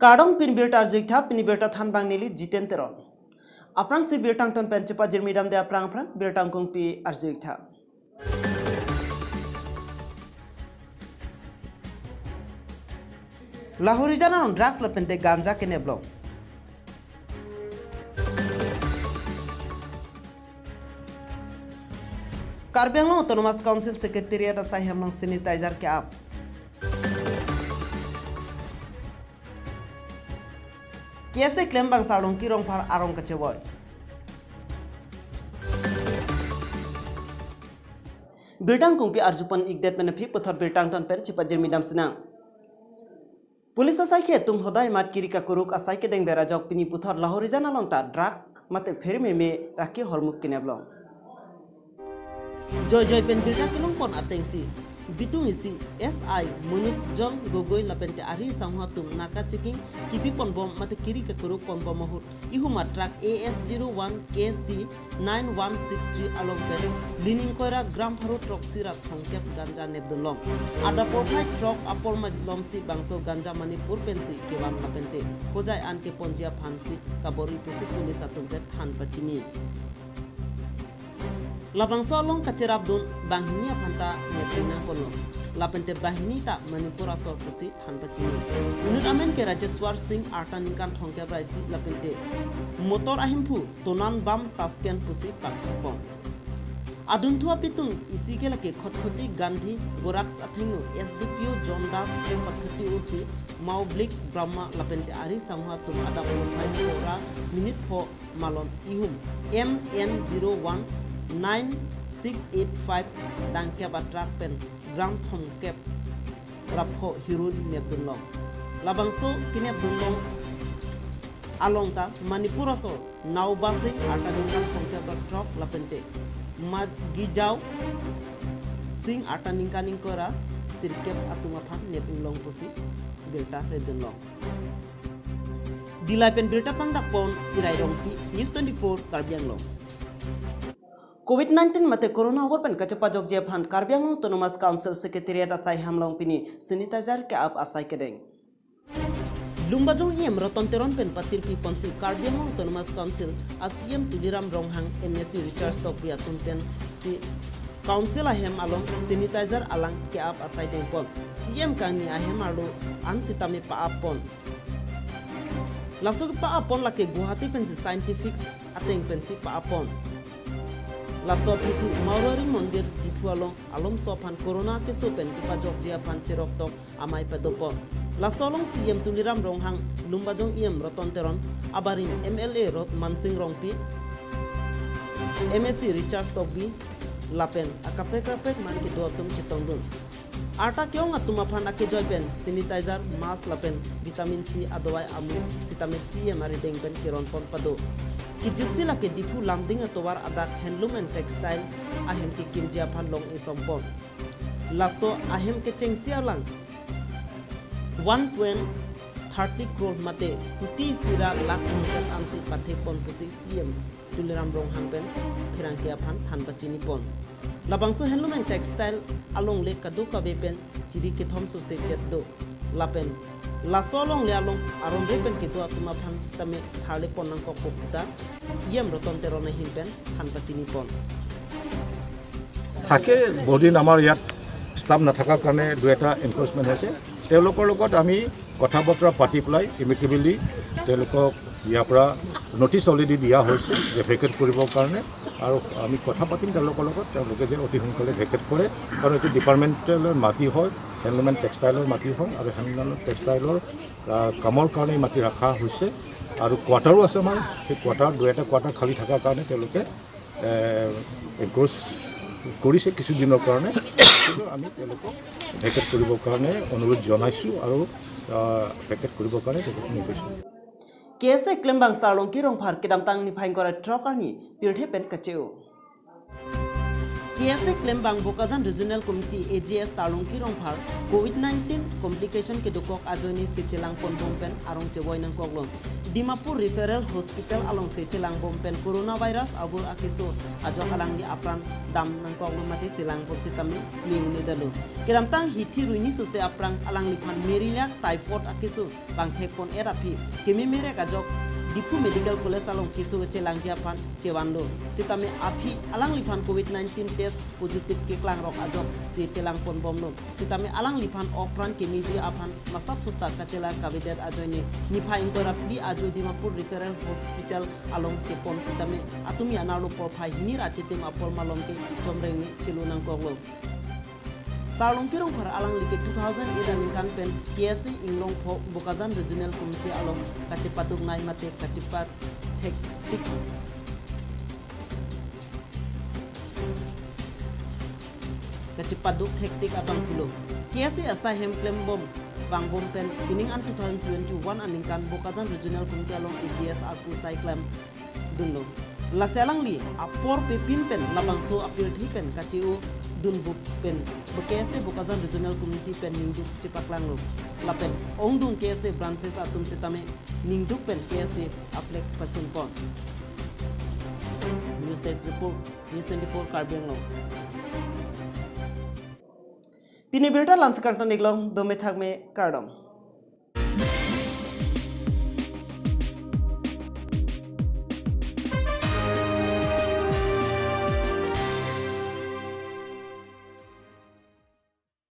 Kadong pin birta arjikta pin birta than bang nili jiten teron. Aprang si birtang ton pencepa jermidam de aprang birtang kong pi arjikta. Lahorijana on drugs lepente ganja kene blong. Karbi Anglong Autonomous Council Secretariat asai hamlong sanitizer ke up. Kiase claim bang salong kirong par arong kecewoy. Birtang kongpi arjupan igdet menepi puthar birtang ton pen cipajir midam senang. Pulis asai ke tum hodai mat kiri ka kuruk asai ke deng berajok pini puthar Lahorijana long ta drugs mate pheri me rakhi hormuk kineblong. Joy pen birta kilong pon atengsi bitung isi SI Munich Jong Gogoi lapente ari sangha tum naka checking kipi pon bom mate kiri ka kuruk pon bom mahur ihuma truck AS01 KC 9163 along pen lining koira gram haru truck sirap thongkep ganja nebdulong ada profile truck apol majlom si bangso ganja manipur pensi kewan lapente hojai anke ponjia phansi kabori pusi pulis atum pet than pachini Labangso long kacerap dun banghinia phanta netrina kono lapente bahini ta manipur asor pusi than pachini unut amen ke Rajeshwar Singh artan kan thongke praisi lapente motor ahimpu tonan bam tasken pusi pakpon adun thua pitung isike lake khotkhoti gandhi goraks athingu SDPO Jondas ke khotkhoti osi maublik brahma lapente ari samha tum ada polphai ora minute pho malon ihum MN01 9685 dangkep atrak pen gram thongkep rapho hirun nebdulong labangso kinep dulong alongta manipuraso naubasing ataninkan thongkep truck lapente magijau sing ataninkan kora sirkep atungaphan nebdulong pusi berta redulong dilaipen berta pangdak pon irai rongpi News.News Karbi Anglong COVID-19 mate corona horpen kacepa jogje phan Karbi Anglong Autonomous Council Secretariat asai hamlong pini sanitizer ke up asai kedeng lumbajong iem roton teron pen patir pi ponsi Karbi Anglong Autonomous Council asiem tuliram ronghang MSc Richard Stock biatun pen si council ahem along sanitizer alang ke up asai deng pon CM kani ahem alu an sitame pa apon lasuk pa apon lake Guwahati pensi scientific ateng pensi pa apon Lasop itu Maurari Mondir di Pualong alom sopan corona ke sopen kipa Jogja pan cerok tok amai pedopon. Lasolong CM tuliram ronghang lumbajong iem roton teron abarin MLA rot mansing rongpi MSc Richard Stockby lapen akapek man ke dotum chitongdun. Arta kyong atuma phan ake joypen sanitizer mask lapen vitamin C adwai amu sitame C mari dengpen kiron pon pado. Kijutsi lake dipu lamding atowar adak handloom and textile ahem ke kimjia phan long isompon laso ahem ke chengsia lang 1.30 crore mate puti sira lakh hongkat ansi pathe pon pusi CM tuliram rong hangpen phirang ke phan than bachini pon labangso handloom and textile along le kadu kabepen chiri ke thom so se chet do lapen Lasolong lealong aron repen ke doa tuma phan stame thale ponang ko poputa yem roton terona himpen than pachini pon থাকে বহুদিন আমাৰ ইয়াত ষ্টাফ নাথাকাৰ কাৰণে দুটা এনফোৰ্সমেন্ট আছে তেওঁলোকৰ লগত আমি কথা বতৰা পাতি পেলাই ইমিডিয়েটলি তেওঁলোকক ইয়াৰ পৰা নটিচ অলৰেডি দিয়া হৈছে যে ভেকেট কৰিবৰ কাৰণে আৰু আমি কথা পাতিম তেওঁলোকৰ লগত তেওঁলোকে যে অতি সোনকালে ভেকেট কৰে কাৰণ এইটো ডিপাৰ্টমেণ্টেলৰ মাটি হয় হেণ্ডলুম এণ্ড টেক্সটাইলৰ মাটি হয় আৰু হেণ্ডলুম টেক্সটাইলৰ কামৰ কাৰণে মাটি ৰখা হৈছে আৰু কোৱাৰ্টাৰো আছে আমাৰ সেই কোৱাৰ্টাৰ দুটা কোৱাৰ্টাৰ খালী থকাৰ কাৰণে তেওঁলোকে এনক্ৰোচ কৰিছে কিছুদিনৰ কাৰণে কিন্তু আমি তেওঁলোকক ভেকেট কৰিবৰ কাৰণে অনুৰোধ জনাইছোঁ আৰু ভেকেট কৰিবৰ কাৰণে তেওঁলোকক নিৰ্দেশিত Kiese claim bang salong kirong phar kedam tang ni phain kora trokarni pirthe pen kacheu KSA claim bang Bokazan Regional Committee AGS Salongki Rongphar COVID-19 complication ke dokok ajoni Sechelang Pon Bompen arong ceboy nang koglong Dimapur Referral Hospital along Sechelang Bompen coronavirus abur akiso ajok alang di apran dam nang koglong mati selang pon sitami ming ni dalu kiramtang hithi ruini sose aprang alang lipan merilak typhoid akiso bang thekpon erapi kemi mere ajok Dipu Medical College along kisu celang japan cewando sitame api alang lipan COVID-19 test positif ke klang rok ajok si celang pon bomno sitame alang lipan okran kemiji apan masap suta kacelar kabidet ajoni nipa ingkorap di ajo Dimapur Referral Hospital along cepom sitame atumi analo por phai hinira cetim apol malom ke comrengi celunang koglo Salong kirong para alang like 2008 aningkan pen KSA Inglong Bokazan Regional Committee along kacepatuk nai mate kacepat hektik kacepatuk hektik abang pulo KSA asta hem claim bom bang bom pen pining an 2021 aningkan Bokazan Regional Committee along AGS aku sai claim dunlo la selang li apor pe pin pen labang so appeal thi pen kaciu dun bu pen BKST Bokazan Regional Committee pen ningduk cipaklang lo lapen ongdung KST branches atum sitame ningduk pen KST aplek pasun pon News.News report News 24 Karbi lo Pini berita lansakang tanik long dome thakme kardom